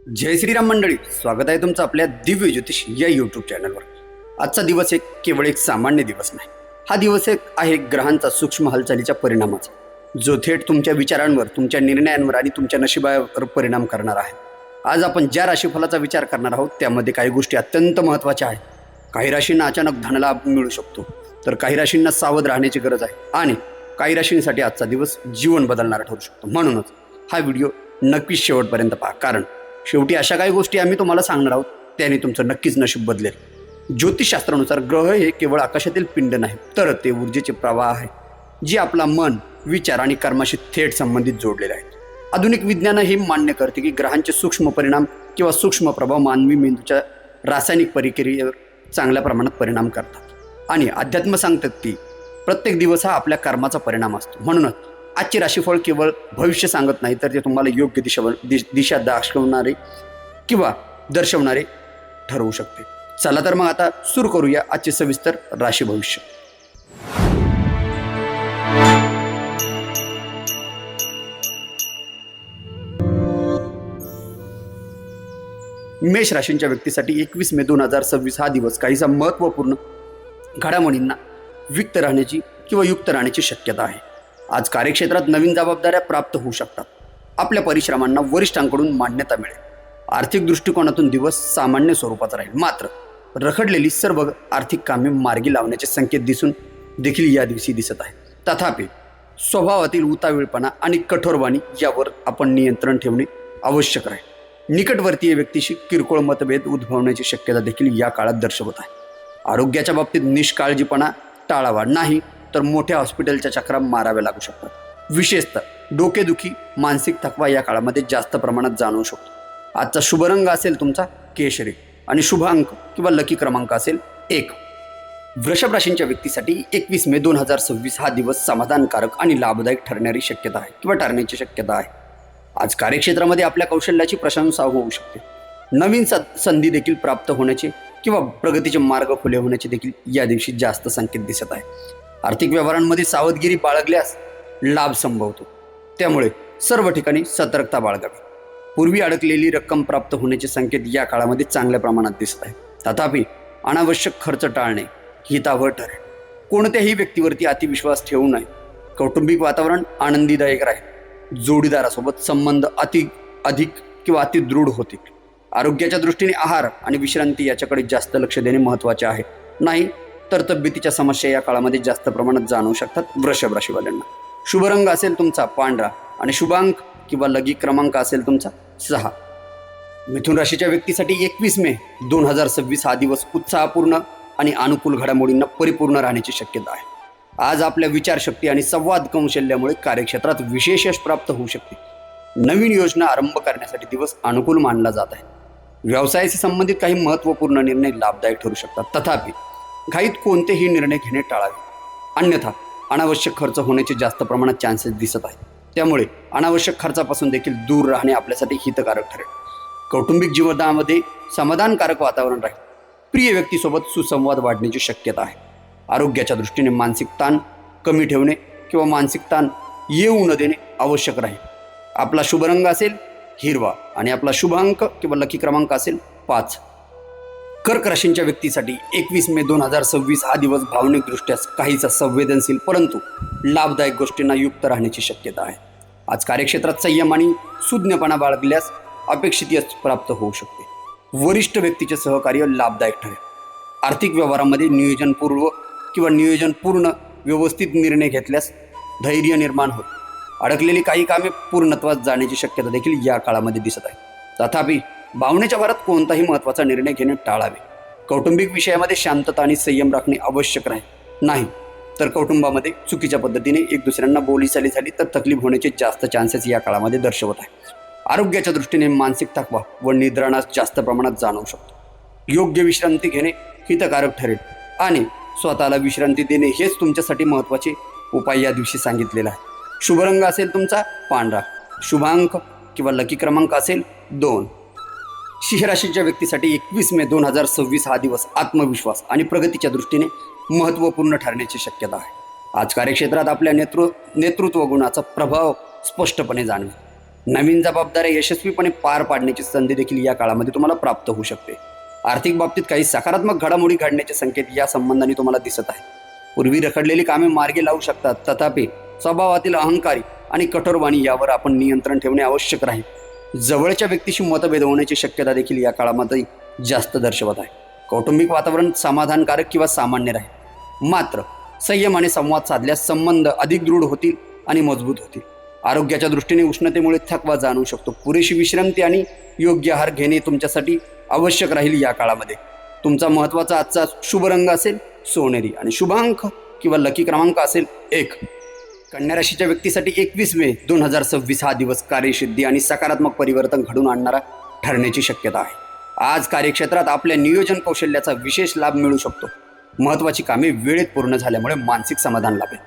जय श्रीराम मंडळी, स्वागत आहे तुमचं आपल्या दिव्य ज्योतिष या यूट्यूब चॅनलवर। आजचा दिवस केवळ एक सामान्य दिवस नाही, हा दिवस आहे ग्रहांचा सूक्ष्म हालचालीच्या परिणामाचा, जो थेट तुमच्या विचारांवर, तुमच्या निर्णयांवर आणि तुमच्या नशिबावर परिणाम करणार आहे। आज आपण ज्या राशीफलाचा विचार करणार आहोत त्यामध्ये काही गोष्टी अत्यंत महत्त्वाच्या आहेत। काही राशींना अचानक धनलाभ मिळू शकतो, तर काही राशींना सावध राहण्याची गरज आहे आणि काही राशींसाठी आजचा दिवस जीवन बदलणारा ठरू शकतो। म्हणूनच हा व्हिडिओ नक्कीच शेवटपर्यंत पहा, कारण शेवटी अशा काही गोष्टी आम्ही तुम्हाला सांगणार आहोत त्याने तुमचं नक्कीच नशीब बदलेल। ज्योतिषशास्त्रानुसार ग्रह हे केवळ आकाशातील पिंड नाही, तर ते ऊर्जेचे प्रवाह आहे, जे आपला मन, विचार आणि कर्माशी थेट संबंधित जोडलेले आहेत। आधुनिक विज्ञान हे मान्य करते की ग्रहांचे सूक्ष्म परिणाम किंवा सूक्ष्म प्रभाव मानवी मेंदूच्या रासायनिक प्रक्रियेवर चांगल्या प्रमाणात परिणाम करतात आणि अध्यात्म सांगतात की प्रत्येक दिवस हा आपल्या कर्माचा परिणाम असतो। म्हणूनच आजचे राशीफळ केवळ भविष्य सांगत नाही, तर ते तुम्हाला योग्य दिशा दाखवणारे किंवा दर्शवणारे ठरवू शकते। चला तर मग आता सुरू करूया आजचे सविस्तर राशी भविष्य। मेष राशींच्या व्यक्तीसाठी 21 मे 2026 हा दिवस काहीसा महत्त्वपूर्ण घडामोडींना विक्त राहण्याची किंवा युक्त राहण्याची शक्यता आहे। आज कार्यक्षेत्रात नवीन जबाबदाऱ्या प्राप्त होऊ शकतात, आपल्या परिश्रमांना वरिष्ठांकडून मान्यता मिळेल। आर्थिक दृष्टिकोनातून दिवस सामान्य स्वरूपाचा राहील, मात्र रखडलेली सर्व आर्थिक कामे मार्गी लावण्याचे संकेत देखील या दिवशी दिसत आहे। तथापि स्वभावातील उतावीळपणा आणि कठोरवाणी यावर आपण नियंत्रण ठेवणे आवश्यक आहे। निकटवर्तीय व्यक्तीशी किरकोळ मतभेद उद्भवण्याची शक्यता देखील या काळात दर्शवत आहे। आरोग्याच्या बाबतीत निष्काळजीपणा टाळावा, नाही तर मोठ्या हॉस्पिटलच्या चक्रा माराव्या लागू शकतात। विशेषतः डोकेदुखी, मानसिक थकवा या काळामध्ये जास्त प्रमाणात जाणवू शकतो। आजचा शुभ रंग असेल तुमचा केशरी आणि शुभ अंक किंवा लकी क्रमांक असेल 1। वृषभ राशींच्या व्यक्तीसाठी 21 मे 2026 हा दिवस समाधानकारक आणि लाभदायक ठरण्याची शक्यता आहे। आज कार्यक्षेत्रामध्ये आपल्या कौशल्याची प्रशंसा होऊ शकते। नवीन संधी देखील प्राप्त होण्याचे किंवा प्रगतीचे मार्ग खुले होण्याचे देखील या दिवशी जास्त संकेत दिसत आहे। आर्थिक व्यवहारांमध्ये सावधगिरी बाळगल्यास लाभ संभवतो, त्यामुळे सर्व ठिकाणी सतर्कता बाळगावी। पूर्वी अडकलेली रक्कम प्राप्त होण्याचे संकेत या काळामध्ये चांगल्या प्रमाणात दिसत आहे। तथापि अनावश्यक खर्च टाळणे हितावह ठरेल। कोणत्याही व्यक्तीवरती अतिविश्वास ठेवू नये। कौटुंबिक वातावरण आनंदीदायक राहील। जोडीदारासोबत संबंध अति दृढ होतील। आरोग्याच्या दृष्टीने आहार आणि विश्रांती याच्याकडे जास्त लक्ष देणे महत्त्वाचे आहे, नाही तर तब्येतीच्या समस्या या काळामध्ये जास्त प्रमाणात जाणवू शकतात। वृषभ राशीवाल्यांना शुभ रंग असेल तुमचा पांढरा आणि शुभ अंक किंवा लकी क्रमांक असेल तुमचा 6। मिथुन राशीच्या व्यक्तीसाठी 21 मे 2026 हा दिवस उत्साहपूर्ण आणि अनुकूल घडामोडींना परिपूर्ण राहण्याची शक्यता आहे। आज आपल्या विचारशक्ती आणि संवाद कौशल्यामुळे कार्यक्षेत्रात विशेष यश प्राप्त होऊ शकते। नवीन योजना आरंभ करण्यासाठी दिवस अनुकूल मानला जात आहे। व्यवसायाशी संबंधित काही महत्त्वपूर्ण निर्णय लाभदायक ठरू शकतात, तथापि घाईत कोणतेही निर्णय घेणे टाळावे, अन्यथा अनावश्यक खर्च होण्याचे जास्त प्रमाणात चान्सेस दिसत आहेत। त्यामुळे अनावश्यक खर्चापासून देखील दूर राहणे आपल्यासाठी हितकारक ठरेल। कौटुंबिक जीवनामध्ये समाधानकारक वातावरण राहील। प्रिय व्यक्तीसोबत सुसंवाद वाढण्याची शक्यता आहे। आरोग्याच्या दृष्टीने मानसिक ताण कमी ठेवणे किंवा मानसिक ताण येऊ न देणे आवश्यक राहील। आपला शुभ रंग असेल हिरवा आणि आपला शुभ अंक किंवा लकी क्रमांक असेल 5। कर्क राशींच्या व्यक्तीसाठी 21 मे 2026 हा दिवस भावनिकदृष्ट्या काहीसा संवेदनशील परंतु लाभदायक गोष्टींना युक्त राहण्याची शक्यता आहे। आज कार्यक्षेत्रात संयम आणि सुज्ञपणा बाळगल्यास अपेक्षित यश प्राप्त होऊ शकते। वरिष्ठ व्यक्तीचे सहकार्य लाभदायक ठरेल। आर्थिक व्यवहारामध्ये नियोजनपूर्ण व्यवस्थित निर्णय घेतल्यास धैर्य निर्माण होईल। अडकलेली काही कामे पूर्णत्वास जाण्याची शक्यता देखील या काळामध्ये दिसत आहे। तथापि भावनेच्या भरात कोणताही महत्त्वाचा निर्णय घेणे टाळावे। कौटुंबिक विषयामध्ये शांतता आणि संयम राखणे आवश्यक राहील, नाही तर कुटुंबामध्ये चुकीच्या पद्धतीने एक दुसऱ्यांना बोलीचाली झाली तर तकलीफ होण्याचे जास्त चान्सेस या काळामध्ये दर्शवत आहे। आरोग्याच्या दृष्टीने मानसिक थकवा व निद्राणास जास्त प्रमाणात जाणवू शकतो। योग्य विश्रांती घेणे हितकारक ठरेल आणि स्वतःला विश्रांती देणे हेच तुमच्यासाठी महत्त्वाचे उपाय या दिवशी सांगितलेला आहे। शुभ रंग असेल तुमचा पांढरा, शुभ अंक किंवा लकी क्रमांक असेल 2। सिंह राशीच्या व्यक्तीसाठी 21 मे 2026 हा दिवस आत्मविश्वास आणि प्रगतीच्या दृष्टीने महत्त्वपूर्ण ठरण्याची शक्यता आहे। आज कार्यक्षेत्रात आपल्या नेतृत्व गुणाचा प्रभाव स्पष्टपणे जाणवेल। नवीन जबाबदाऱ्या यशस्वीपणे पार पाडण्याची संधी देखील या काळामध्ये तुम्हाला प्राप्त होऊ शकते. आर्थिक बाबतीत काही सकारात्मक घडामोडी घडण्याचे संकेत या संबंधाने तुम्हाला दिसत आहे. पूर्वी रखडलेली कामे मार्गी लावू शकतात, तथापि स्वभावातील अहंकारी आणि कठोर वाणी यावर आपण नियंत्रण ठेवणे आवश्यक राहील. जवळच्या व्यक्तीशी मतभेद होण्याची शक्यता देखील या काळामध्ये जास्त दर्शवत आहे. कौटुंबिक वातावरण समाधानकारक किंवा सामान्य राहील, मात्र संयम आणि संवाद साधल्यास संबंध अधिक दृढ होतील आणि मजबूत होतील. आरोग्याच्या दृष्टीने उष्णतेमुळे थकवा जाणवू शकतो. पुरेशी विश्रांती आणि योग्य आहार घेणे तुमच्यासाठी आवश्यक राहील. या काळामध्ये तुमचा महत्त्वाचा आजचा शुभ रंग असेल सोनेरी आणि शुभ अंक किंवा लकी क्रमांक असेल 1. कन्या राशीच्या व्यक्तीसाठी 21 मे 2026 हा दिवस कार्यसिद्धी आणि सकारात्मक परिवर्तन घडून आणणारा ठरण्याची शक्यता आहे. आज कार्यक्षेत्रात आपल्या नियोजन कौशल्याचा विशेष लाभ मिळू शकतो. महत्त्वाची कामे वेळेत पूर्ण झाल्यामुळे मानसिक समाधान लाभेल.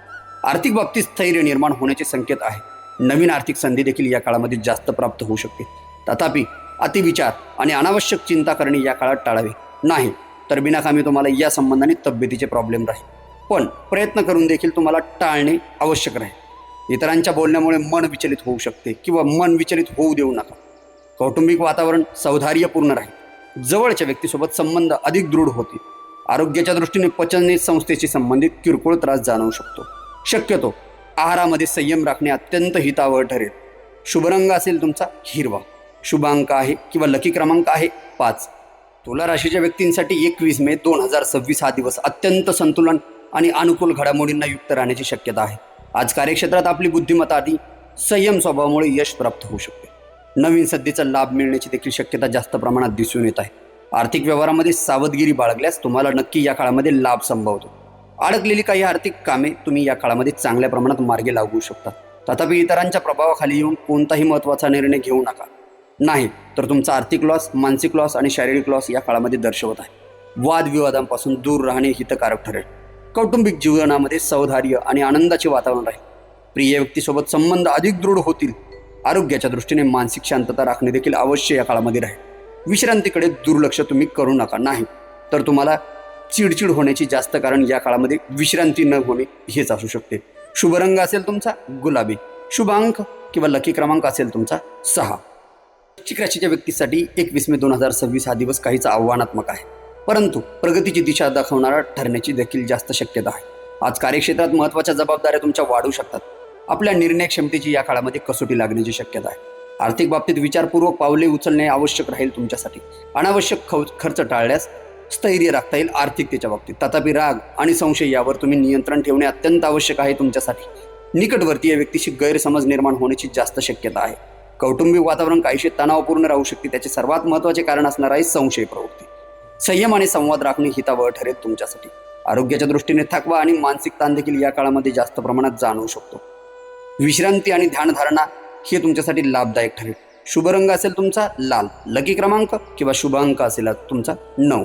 आर्थिक बाबतीत स्थैर्य निर्माण होण्याचे संकेत आहे. नवीन आर्थिक संधी देखील या काळामध्ये जास्त प्राप्त होऊ शकते. तथापि अतिविचार आणि अनावश्यक चिंता करणे या काळात टाळावे. नाही तर बिनाकामी तुम्हाला या संबंधाने तब्येतीचे प्रॉब्लेम राहील, पण प्रयत्न करून देखील तुम्हाला टाळणे आवश्यक राहील. इतरांच्या बोलण्यामुळे मन विचलित होऊ शकते किंवा मन विचलित होऊ देऊ नका. कौटुंबिक वातावरण सौहार्दपूर्ण राहील. जवळच्या व्यक्तीसोबत संबंध अधिक दृढ होतील. आरोग्याच्या दृष्टीने पचन संस्थेशी संबंधित किरकोळ त्रास जाणवू शकतो. शक्यतो आहारामध्ये संयम राखणे अत्यंत हितावह ठरेल. शुभ रंग असेल तुमचा हिरवा. शुभ अंक आहे किंवा लकी क्रमांक आहे 5. तुला राशीच्या व्यक्तींसाठी 21 मे 2026 हा दिवस अत्यंत संतुलन आणि अनुकूल घडामोडींना युक्त राहण्याची शक्यता आहे. आज कार्यक्षेत्रात आपली बुद्धिमत्ता आणि संयम स्वभावामुळे यश प्राप्त होऊ शकते. नवीन संधीचा लाभ मिळण्याची देखील शक्यता जास्त प्रमाणात दिसून येत आहे. आर्थिक व्यवहारामध्ये सावधगिरी बाळगल्यास तुम्हाला नक्की या काळामध्ये लाभ संभवतो. अडकलेली काही आर्थिक कामे तुम्ही या काळामध्ये चांगल्या प्रमाणात मार्गी लागू शकता. तथापि इतरांच्या प्रभावाखाली येऊन कोणताही महत्त्वाचा निर्णय घेऊ नका. नाही तर तुमचा आर्थिक लॉस, मानसिक लॉस आणि शारीरिक लॉस या काळामध्ये दर्शवत आहे. वादविवादांपासून दूर राहणे हितकारक ठरेल. कौटुंबिक जीवनामध्ये सौहार्द आणि आनंदाचे वातावरण राहील. प्रिय व्यक्तीसोबत संबंध अधिक दृढ होतील. आरोग्याच्या दृष्टीने मानसिक शांतता राखणे देखील अवश्य या काळामध्ये राहील. विश्रांतीकडे दुर्लक्ष तुम्ही करू नका. नाही तर तुम्हाला चिडचिड होण्याची जास्त कारण या काळामध्ये विश्रांती न होणे हेच असू शकते. शुभ रंग असेल तुमचा गुलाबी. शुभ अंक किंवा लकी क्रमांक असेल तुमचा 6. वृश्चिक राशीच्या व्यक्तीसाठी 21 मे 2026 हा दिवस काहीचा आव्हानात्मक आहे, परंतु प्रगतीची दिशा दाखवणारा ठरण्याची देखील जास्त शक्यता आहे. आज कार्यक्षेत्रात महत्त्वाच्या जबाबदाऱ्या तुमच्या वाढू शकतात. आपल्या निर्णय क्षमतेची या काळामध्ये कसोटी लागण्याची शक्यता आहे. आर्थिक बाबतीत विचारपूर्वक पावले उचलणे आवश्यक राहील तुमच्यासाठी. अनावश्यक खर्च टाळल्यास स्थैर्य राखता येईल आर्थिकतेच्या बाबतीत. तथापि राग आणि संशय यावर तुम्ही नियंत्रण ठेवणे अत्यंत आवश्यक आहे तुमच्यासाठी. निकटवर्तीय व्यक्तीशी गैरसमज निर्माण होण्याची जास्त शक्यता आहे. कौटुंबिक वातावरण काहीशे तणावपूर्ण राहू शकते. त्याचे सर्वात महत्त्वाचे कारण असणार आहे संशय प्रवृत्ती. संयम आणि संवाद राखणे हितावह ठरेल तुमच्यासाठी. आरोग्याच्या दृष्टीने थकवा आणि मानसिक ताण देखील या काळामध्ये जास्त प्रमाणात जाणवू शकतो. विश्रांती आणि ध्यानधारणा हे तुमच्यासाठी लाभदायक ठरेल. शुभ रंग असेल तुमचा लाल. लकी क्रमांक किंवा शुभ अंक असेल तुमचा 9.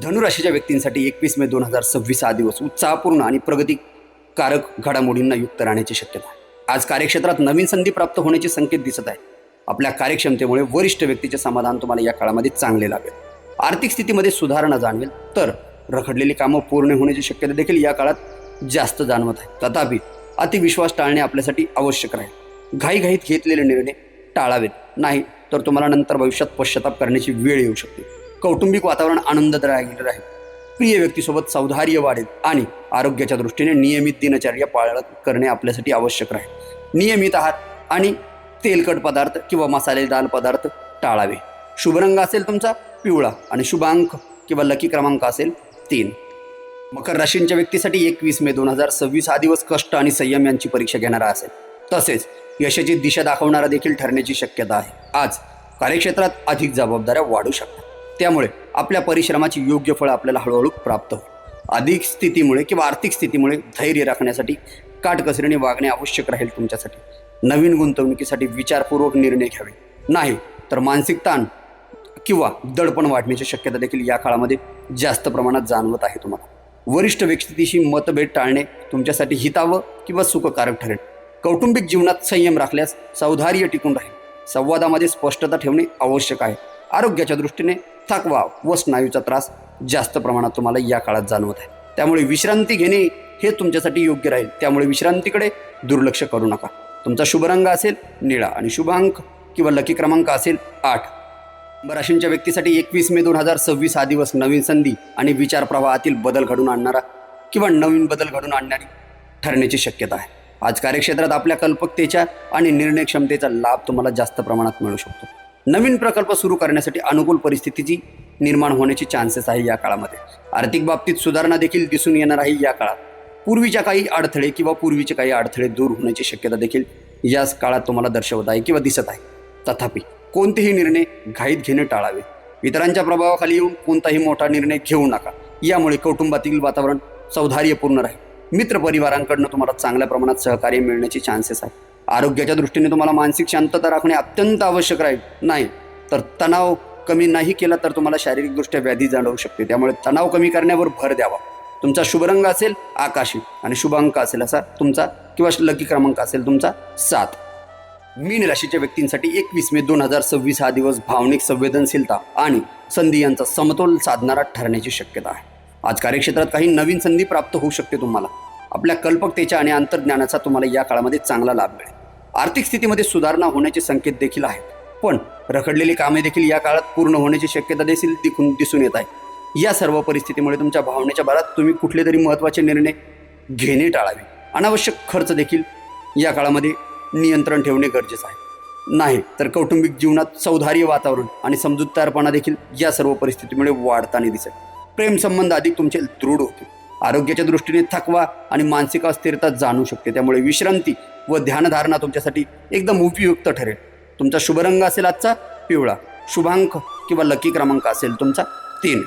धनुराशीच्या व्यक्तींसाठी 21 मे 2026 हा दिवस उत्साहपूर्ण आणि प्रगतिकारक घडामोडींना युक्त राहण्याची शक्यता आहे. आज कार्यक्षेत्रात नवीन संधी प्राप्त होण्याचे संकेत दिसत आहे. आपल्या कार्यक्षमतेमुळे वरिष्ठ व्यक्तीचे समाधान तुम्हाला या काळामध्ये चांगले लागेल. आर्थिक स्थितीमध्ये सुधारणा जाणवेल, तर रखडलेली कामं पूर्ण होण्याची शक्यता देखील या काळात जास्त जाणवत आहे. तथापि अतिविश्वास टाळणे आपल्यासाठी आवश्यक राहील. घाईघाईत घेतलेले निर्णय टाळावेत. नाही तर तुम्हाला नंतर भविष्यात पश्चाताप करण्याची वेळ येऊ शकते. कौटुंबिक वातावरण आनंददायक राहील. प्रिय व्यक्तीसोबत सौहार्द वाढेल आणि आरोग्याच्या दृष्टीने नियमित दिनचर्या पाळत करणे आपल्यासाठी आवश्यक राहील. नियमित आहार आणि तेलकट पदार्थ किंवा मसालेदार पदार्थ टाळावे. शुभ रंग असेल तुमचा पिवळा आणि शुभ अंक किंवा लकी क्रमांक असेल 3. मकर राशींच्या व्यक्तीसाठी 21 मे 2026 हा दिवस कष्ट आणि संयम यांची परीक्षा घेणारा असेल. तसेच यशाची दिशा दाखवणारा देखील ठरण्याची शक्यता आहे. आज कार्यक्षेत्रात अधिक जबाबदाऱ्या वाढू शकतात. त्यामुळे आपल्या परिश्रमाची योग्य फळ आपल्याला हळूहळू प्राप्त होईल. अधिक स्थितीमुळे किंवा आर्थिक स्थितीमुळे धैर्य राखण्यासाठी काटकसरीने वागणे आवश्यक राहील तुमच्यासाठी. नवीन गुंतवणुकीसाठी विचारपूर्वक निर्णय घ्यावे. नाही तर मानसिक ताण किंवा दडपण वाढण्याची शक्यता देखील या काळामध्ये जास्त प्रमाणात जाणवत आहे तुम्हाला. वरिष्ठ व्यक्तीशी मतभेद टाळणे तुमच्यासाठी हितावह किंवा सुखकारक ठरेल. कौटुंबिक जीवनात संयम राखल्यास सौहार्द टिकून राहील. संवादामध्ये स्पष्टता ठेवणे आवश्यक आहे. आरोग्याच्या दृष्टीने थकवा व स्नायूचा त्रास जास्त प्रमाणात तुम्हाला या काळात जाणवत आहे. त्यामुळे विश्रांती घेणे हे तुमच्यासाठी योग्य राहील. त्यामुळे विश्रांतीकडे दुर्लक्ष करू नका. तुमचा शुभ रंग असेल निळा आणि शुभ अंक किंवा लकी क्रमांक असेल 8. राशींच्या व्यक्तीसाठी 21 मे 2026 हा दिवस नवीन संधी आणि विचार प्रवाहातील बदल घडून आणणारा किंवा नवीन बदल घडून आणणारी ठरण्याची शक्यता आहे. आज कार्यक्षेत्रात आपल्या कल्पकतेच्या आणि निर्णय क्षमतेचा लाभ तुम्हाला जास्त प्रमाणात मिळू शकतो. नवीन प्रकल्प सुरू करण्यासाठी अनुकूल परिस्थितीची निर्माण होण्याची चान्सेस आहे या काळामध्ये. आर्थिक बाबतीत सुधारणा देखील दिसून येणार आहे या काळात. पूर्वीचे काही अडथळे दूर होण्याची शक्यता देखील या काळात तुम्हाला दर्शवत आहे किंवा दिसत आहे. तथापि कोणतेही निर्णय घाईत घेणे टाळावे. इतरांच्या प्रभावाखाली येऊन कोणताही मोठा निर्णय घेऊ नका. यामुळे कौटुंबातील वातावरण सौहार्दपूर्ण राहील. मित्रपरिवारांकडून तुम्हाला चांगल्या प्रमाणात सहकार्य मिळण्याची चान्सेस आहे. आरोग्याच्या दृष्टीने तुम्हाला मानसिक शांतता राखणे अत्यंत आवश्यक राहील. नाही तर तणाव कमी नाही केला तर तुम्हाला शारीरिकदृष्ट्या व्याधी जाणवू शकते. त्यामुळे तणाव कमी करण्यावर भर द्यावा. तुमचा शुभ रंग असेल आकाशी आणि शुभ अंक असेल असा तुमचा किंवा लकी क्रमांक असेल तुमचा 7. मीन राशीच्या व्यक्तींसाठी 21 मे 2026 हा दिवस भावनिक संवेदनशीलता आणि संधी यांचा समतोल साधणारा ठरण्याची शक्यता आहे. आज कार्यक्षेत्रात काही नवीन संधी प्राप्त होऊ शकते. तुम्हाला आपल्या कल्पकतेच्या आणि अंतर्ज्ञानाचा तुम्हाला या काळामध्ये चांगला लाभ मिळेल. आर्थिक स्थितीमध्ये सुधारणा होण्याचे संकेत देखील आहेत. पण रखडलेली कामे देखील या काळात पूर्ण होण्याची शक्यता देखील दिसून येत आहे. या सर्व परिस्थितीमुळे तुमच्या भावनेच्या भरात तुम्ही कुठले तरी महत्त्वाचे निर्णय घेणे टाळावे. अनावश्यक खर्च देखील या काळामध्ये नियंत्रण ठेवणे गरजेचे आहे. नाही तर कौटुंबिक जीवनात सौहार्द वातावरण आणि समजूतदारपणा देखील या सर्व परिस्थितीमुळे वाढताना दिसेल. प्रेमसंबंध अधिक तुमचे दृढ होतील. आरोग्याच्या दृष्टीने थकवा आणि मानसिक अस्थिरता जाणू शकते. त्यामुळे विश्रांती व ध्यानधारणा तुमच्यासाठी एकदम उपयुक्त ठरेल. तुमचा शुभ रंग असेल आजचा पिवळा. शुभांक किंवा लकी क्रमांक असेल तुमचा 3.